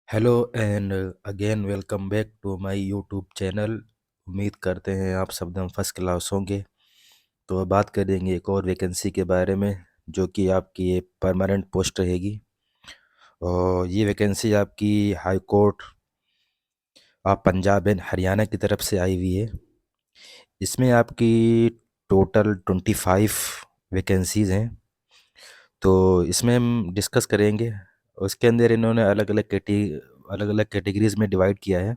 Hello and again welcome back to my YouTube channel. उम्मीद करते हैं आप सब एकदम फर्स्ट क्लास होंगे। तो अब बात करेंगे एक और वैकेंसी के बारे में, जो कि आपकी एक परमानेंट पोस्ट रहेगी। और ये वैकेंसी आपकी हाई कोर्ट आप पंजाब एंड हरियाणा की तरफ से आई हुई है। इसमें आपकी टोटल 25 वैकेंसीज़ हैं। तो इसमें हम डिस्कस करेंगे। उसके अंदर इन्होंने अलग अलग कैटेगरीज में डिवाइड किया है,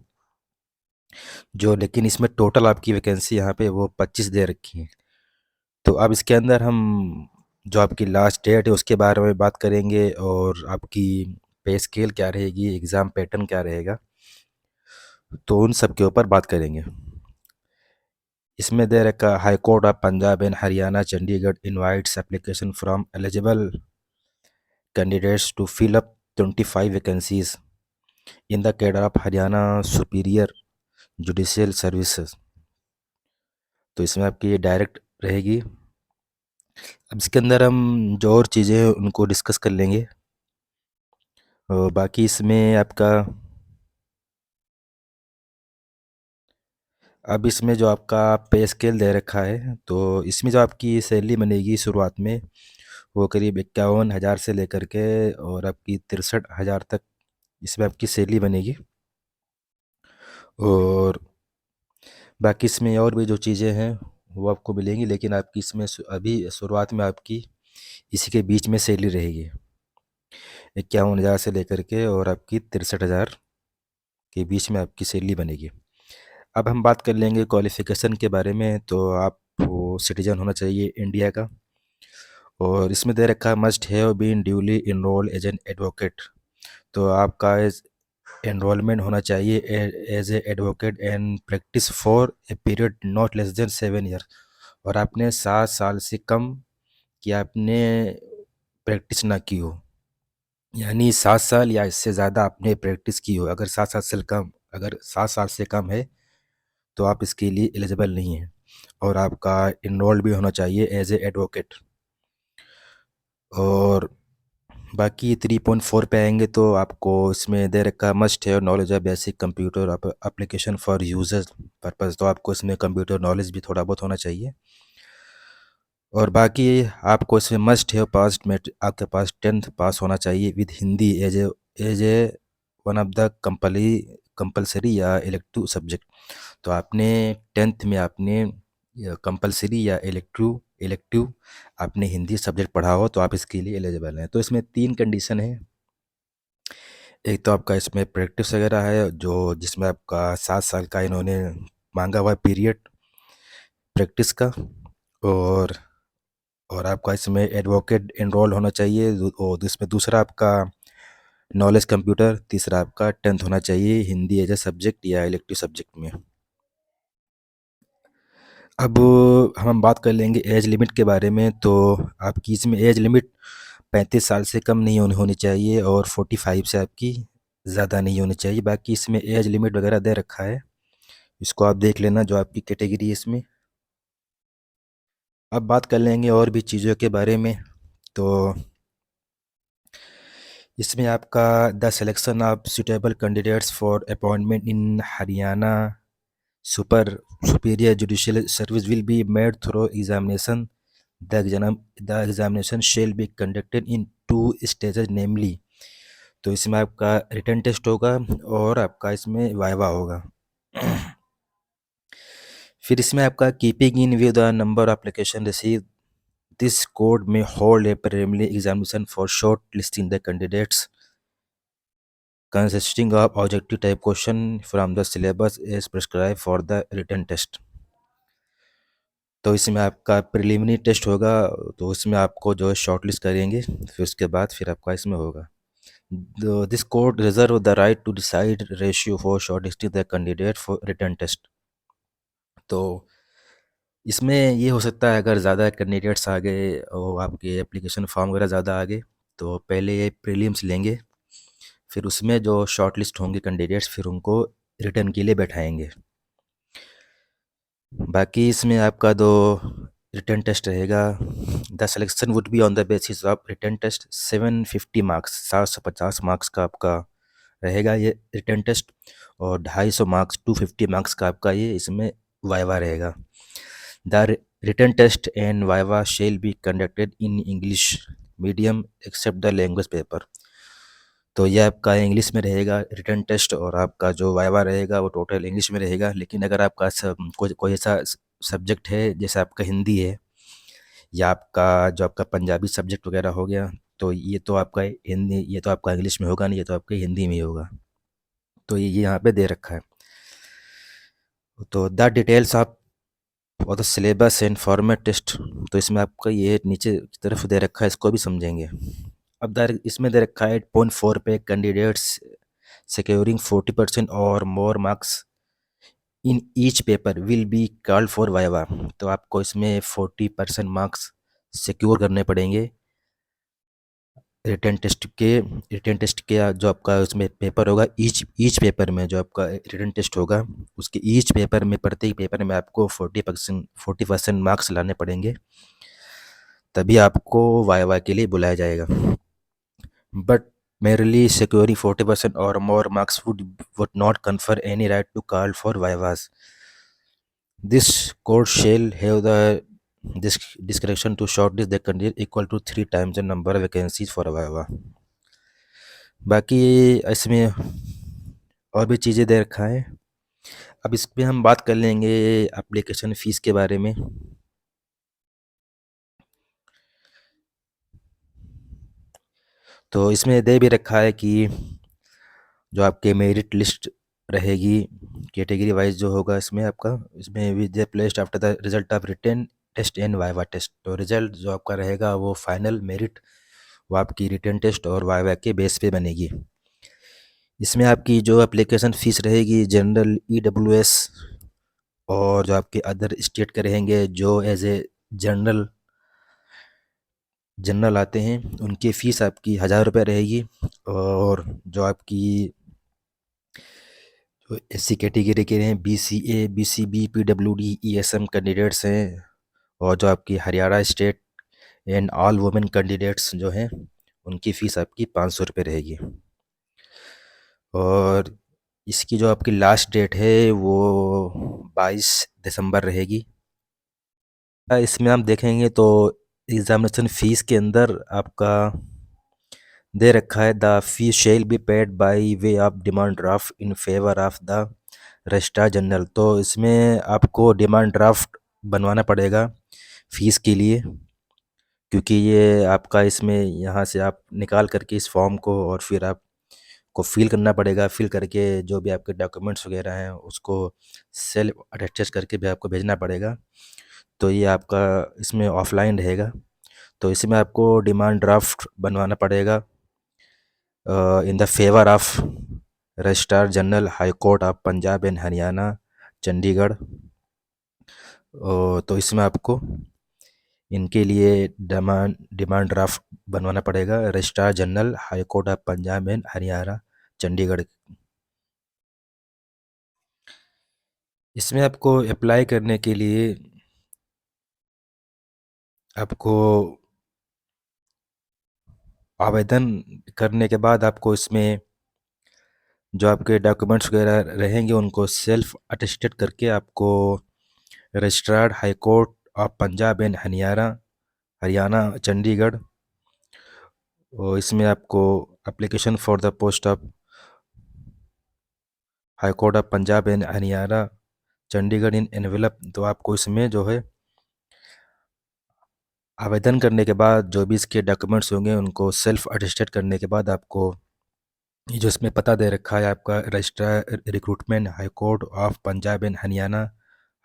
जो लेकिन इसमें टोटल आपकी वैकेंसी यहाँ पे वो 25 दे रखी है। तो अब इसके अंदर हम जो आपकी लास्ट डेट है उसके बारे में बात करेंगे, और आपकी पे स्केल क्या रहेगी, एग्ज़ाम पैटर्न क्या रहेगा, तो उन सब के ऊपर बात करेंगे। इसमें दे रखा high court of Punjab and Haryana Chandigarh invites application from eligible candidates to fill up 25 vacancies in the cadre of Haryana superior judicial services. तो इसमें आपकी ये डायरेक्ट रहेगी। अब इसके अंदर हम जो और चीज़ें हैं उनको डिस्कस कर लेंगे। और बाकी इसमें आपका अब इसमें जो आपका पे स्केल दे रखा है, तो इसमें जो आपकी सैलरी बनेगी शुरुआत में वो करीब 51,000 से लेकर के और आपकी 63,000 तक इसमें आपकी सैलरी बनेगी। और बाकी इसमें और भी जो चीज़ें हैं वो आपको मिलेंगी, लेकिन आपकी इसमें अभी शुरुआत में आपकी इसी के बीच में सैलरी रहेगी, 51,000 से लेकर के और आपकी 63,000 के बीच में आपकी सैलरी बनेगी। अब हम बात कर लेंगे क्वालिफ़िकेशन के बारे में। तो आपको सिटीज़न होना चाहिए इंडिया का, और इसमें दे रखा है must have been duly enrol as an advocate. तो आपका एज एनरोलमेंट होना चाहिए as a advocate and practice for a period not less than 7 year. और आपने 7 साल से कम कि आपने प्रैक्टिस ना की हो, यानी 7 साल या इससे ज़्यादा आपने प्रैक्टिस की हो। अगर 7 साल से कम है तो आप इसके लिए एलिजिबल नहीं हैं। और आपका इनरोल्ड भी होना चाहिए एज ए एडवोकेट। और बाकी 3.4 पे आएंगे तो आपको इसमें दे रखा must have knowledge of basic computer application for users purpose. तो आपको इसमें कंप्यूटर नॉलेज भी थोड़ा बहुत होना चाहिए। और बाकी आपको इसमें मस्ट हैव पास्ट में आपके पास 10th पास होना चाहिए with Hindi as a one of the compulsory या इलेक्टिव सब्जेक्ट। तो आपने 10th में आपने कंपलसरी या इलेक्टिव इलेक्टिव आपने हिंदी सब्जेक्ट पढ़ा हो तो आप इसके लिए एलिजिबल हैं। तो इसमें 3 कंडीशन है। एक तो आपका इसमें प्रैक्टिस वगैरह है, जो जिसमें आपका 7 साल का इन्होंने मांगा हुआ पीरियड प्रैक्टिस का। और आपका इसमें एडवोकेट एनरोल होना चाहिए। और इसमें दूसरा आपका नॉलेज कंप्यूटर, तीसरा आपका 10th होना चाहिए हिंदी एज ए सब्जेक्ट या इलेक्टिव सब्जेक्ट में। अब हम बात कर लेंगे एज लिमिट के बारे में। तो आपकी इसमें एज लिमिट 35 साल से कम नहीं होनी चाहिए और 45 से आपकी ज़्यादा नहीं होनी चाहिए। बाकी इसमें एज लिमिट वगैरह दे रखा है, इसको आप देख लेना जो आपकी कैटेगरी है इसमें। अब बात कर लेंगे और भी चीज़ों के बारे में। तो इसमें आपका the selection of suitable candidates for appointment in Haryana super superior judicial service will be made through examination. The examination shall be conducted in 2 stages namely. तो इसमें आपका रिटन टेस्ट होगा और आपका इसमें वाइवा होगा। फिर इसमें आपका keeping in view the number of application receive this court may hold a preliminary examination for short listing the candidates consisting of objective type question from the syllabus is prescribed for the written test। तो इसमें आपका preliminary test होगा, तो उसमें आपको जो है short list करेंगे, फिर उसके बाद फिर आपका इसमें होगा। This court reserve the right to decide ratio for short listing the candidate for return test. तो इसमें ये हो सकता है अगर ज़्यादा कैंडिडेट्स आ गए और आपके एप्लीकेशन फॉर्म वगैरह ज़्यादा आ गए तो पहले ये प्रीलिम्स लेंगे, फिर उसमें जो शॉर्ट लिस्ट होंगे कैंडिडेट्स फिर उनको रिटर्न के लिए बैठाएंगे। बाकी इसमें आपका दो रिटर्न टेस्ट रहेगा। The selection would be on the basis of return test 750 marks, 750 marks का आपका रहेगा ये रिटर्न टेस्ट, और 250 मार्क्स 250 मार्क्स का आपका ये इसमें वाइवा रहेगा। The return test and viva shall be conducted in English medium except the language paper. तो ये आपका इंग्लिश में रहेगा रिटर्न टेस्ट, और आपका जो वाइवा रहेगा वो टोटल इंग्लिश में रहेगा। लेकिन अगर आपका कोई कोई ऐसा सब्जेक्ट है जैसे आपका हिंदी है, या आपका जो आपका पंजाबी सब्जेक्ट वगैरह हो गया, तो ये तो आपका हिंदी, ये तो आपका इंग्लिश में होगा नहीं, ये तो आपके हिंदी में ही होगा। तो ये यहाँ पे दे रखा है। तो द डिटेल्स ऑफ और the syllabus and format test, तो इसमें आपका ये नीचे की तरफ दे रखा है, इसको भी समझेंगे। अब इसमें दे रखा है 8.4 पे कैंडिडेट्स सिक्योरिंग 40% और more marks in each paper will be called for viva. तो आपको इसमें 40% मार्क्स सिक्योर करने पड़ेंगे रिटर्न टेस्ट के जो आपका उसमें पेपर होगा, ईच ईच पेपर में जो आपका रिटर्न टेस्ट होगा, उसके ईच पेपर में, प्रत्येक पेपर में आपको 40% मार्क्स लाने पड़ेंगे, तभी आपको वाइवा के लिए बुलाया जाएगा। But merely securing 40% or more marks would not confer any right to call for vivas. This court shall have the discretion to shortlist the candidate equal to 3 times the number of vacancies for a viva. बाकी इसमें और भी चीज़ें दे रखा है। अब इस पे हम बात कर लेंगे एप्लीकेशन फ़ीस के बारे में। तो इसमें दे भी रखा है कि जो आपके मेरिट लिस्ट रहेगी कैटेगरी वाइज जो होगा, इसमें आपका इसमें with placed after the result of written test and viva test. तो रिजल्ट जो आपका रहेगा वो फाइनल मेरिट वो आपकी रिटन टेस्ट और वाइवा के बेस पे बनेगी। इसमें आपकी जो एप्लीकेशन फ़ीस रहेगी जनरल EWS और जो आपके अदर स्टेट के रहेंगे जो एज ए जनरल जनरल आते हैं, उनकी फ़ीस आपकी 1000 रुपये रहेगी। और जो आपकी जो SC कैटेगरी के हैं, BCA BCB PWD ESM candidates हैं, और जो आपकी Haryana state and all women candidates जो हैं, उनकी फ़ीस आपकी 500 रुपये रहेगी। और इसकी जो आपकी लास्ट डेट है वो 22 दिसंबर रहेगी। इसमें हम देखेंगे तो एग्ज़ामिनेशन फ़ीस के अंदर आपका दे रखा है the fee shall be paid by way of demand draft in favour of the registrar general. तो इसमें आपको डिमांड ड्राफ्ट बनवाना पड़ेगा फ़ीस के लिए, क्योंकि ये आपका इसमें यहाँ से आप निकाल करके इस फॉर्म को, और फिर आपको फिल करना पड़ेगा। फिल करके जो भी आपके डॉक्यूमेंट्स वगैरह हैं उसको सेल्फ अटेस्ट करके भी आपको भेजना पड़ेगा। तो ये आपका इसमें ऑफलाइन रहेगा। तो इसमें आपको डिमांड ड्राफ्ट बनवाना पड़ेगा in the favour of registrar general high court of Punjab and Haryana Chandigarh. तो इसमें आपको इनके लिए डिमांड ड्राफ्ट बनवाना पड़ेगा registrar general high court of Punjab and Haryana Chandigarh. इसमें आपको अप्लाई करने के लिए आपको आवेदन करने के बाद आपको इसमें जो आपके डॉक्यूमेंट्स वगैरह रहेंगे उनको सेल्फ अटेस्टेड करके आपको registered high court of Punjab and Haryana Chandigarh, और इसमें आपको application for the post of high court of Punjab and Haryana Chandigarh in envelope. तो आपको इसमें जो है आवेदन करने के बाद जो भी इसके डॉक्यूमेंट्स होंगे उनको सेल्फ अटेस्टेड करने के बाद आपको ये जो इसमें पता दे रखा है आपका registrar recruitment high court of Punjab and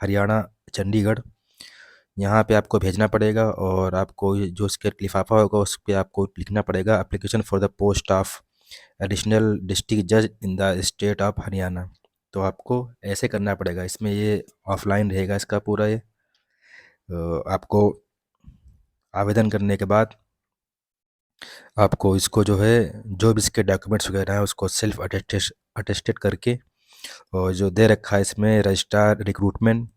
Haryana Chandigarh, यहाँ पे आपको भेजना पड़ेगा। और आपको ये जो इसके लिफाफा होगा उस पर आपको लिखना पड़ेगा application for the post of additional district जज in the state of Haryana. तो आपको ऐसे करना पड़ेगा। इसमें ये ऑफलाइन रहेगा इसका पूरा ये आपको आवेदन करने के बाद आपको इसको जो है जो भी इसके डॉक्यूमेंट्स वगैरह हैं उसको सेल्फ अटेस्टेड करके, और जो दे रखा है इसमें registrar recruitment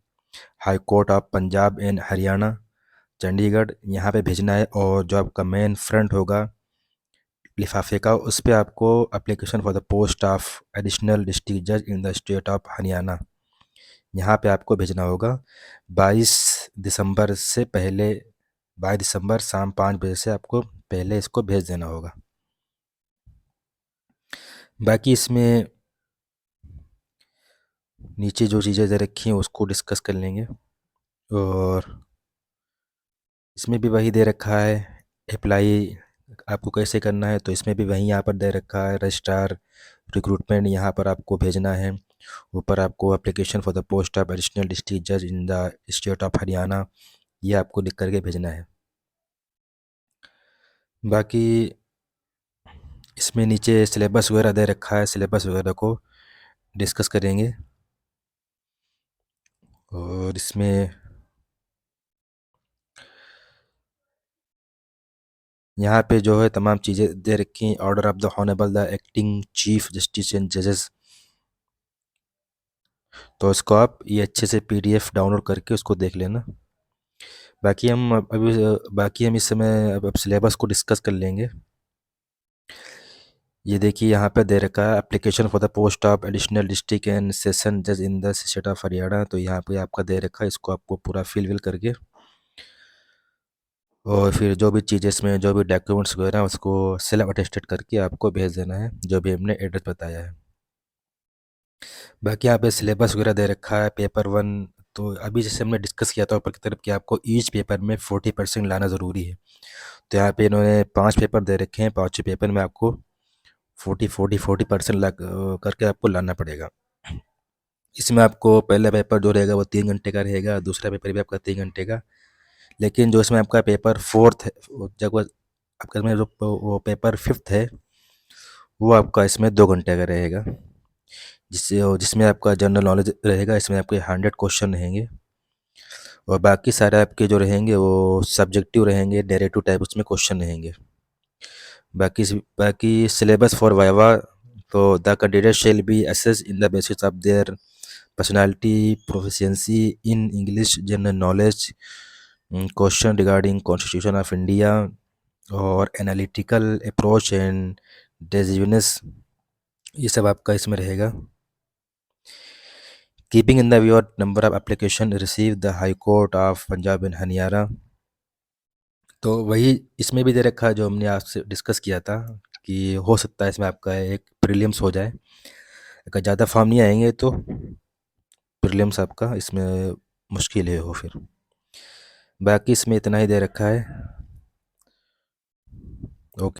high court of Punjab and Haryana Chandigarh, यहाँ पे भेजना है। और जो आपका मेन फ्रंट होगा लिफाफे का, उस पे आपको application for the post of additional district जज in the state of Haryana, यहाँ पे आपको भेजना होगा 22 दिसंबर से पहले। 22 दिसंबर शाम 5 बजे से आपको पहले इसको भेज देना होगा। बाकी इसमें नीचे जो चीज़ें दे रखी हैं उसको डिस्कस कर लेंगे। और इसमें भी वही दे रखा है, अप्लाई आपको कैसे करना है, तो इसमें भी वही यहाँ पर दे रखा है, रजिस्ट्रार रिक्रूटमेंट यहाँ पर आपको भेजना है। ऊपर आपको application for the post of additional district जज in the state of Haryana, ये आपको लिख करके भेजना है। बाकी इसमें नीचे सिलेबस वगैरह दे रखा है, सिलेबस वगैरह को डिस्कस करेंगे। और इसमें यहाँ पे जो है तमाम चीज़ें दे रखी हैं। Order of the honourable the acting chief justice and जजेस, तो इसको आप ये अच्छे से पीडीएफ डाउनलोड करके उसको देख लेना। बाकी हम इस समय अब सिलेबस को डिस्कस कर लेंगे। ये देखिए यहाँ पे दे रखा है application for the post of additional district and session जज in the state of Haryana, तो यहाँ पे आपका दे रखा है, इसको आपको पूरा फिल विल करके और फिर जो भी चीज़ें इसमें जो भी डॉक्यूमेंट्स वगैरह उसको सेल्फ अटेस्टेड करके आपको भेज देना है, जो भी हमने एड्रेस बताया है। बाकी यहाँ पे सिलेबस वगैरह दे रखा है। पेपर 1, तो अभी जैसे हमने डिस्कस किया था ऊपर की तरफ कि आपको ईच पेपर में 40% लाना ज़रूरी है। तो यहाँ पे इन्होंने 5 पेपर दे रखे हैं, 5 पेपर में आपको 40% करके आपको लाना पड़ेगा। इसमें आपको पहला पेपर जो रहेगा वो 3 घंटे का रहेगा, दूसरा पेपर भी आपका 3 घंटे का। लेकिन जो इसमें आपका पेपर फोर्थ है, जब आपका इसमें जो वो पेपर फिफ्थ है, वो आपका इसमें 2 घंटे का रहेगा, जिसमें आपका जनरल नॉलेज रहेगा। इसमें आपके 100 क्वेश्चन रहेंगे और बाकी सारे आपके जो रहेंगे वो सब्जेक्टिव रहेंगे, नैरेटिव टाइप उसमें क्वेश्चन रहेंगे। बाकी सिलेबस फॉर वाइवा, तो the candidate shall be assess in the basis of their personality, proficiency in English, general knowledge, question regarding constitution of India और एनालिटिकल अप्रोच एंड डेजिवनेस, ये सब आपका इसमें रहेगा। Keeping in the view number of application receive the high court of Punjab and Haryana, तो वही इसमें भी दे रखा है जो हमने आपसे डिस्कस किया था कि हो सकता है इसमें आपका एक प्रीलिम्स हो जाए। अगर ज़्यादा फॉर्म नहीं आएंगे तो प्रीलिम्स आपका इसमें मुश्किल है हो फिर। बाकी इसमें इतना ही दे रखा है।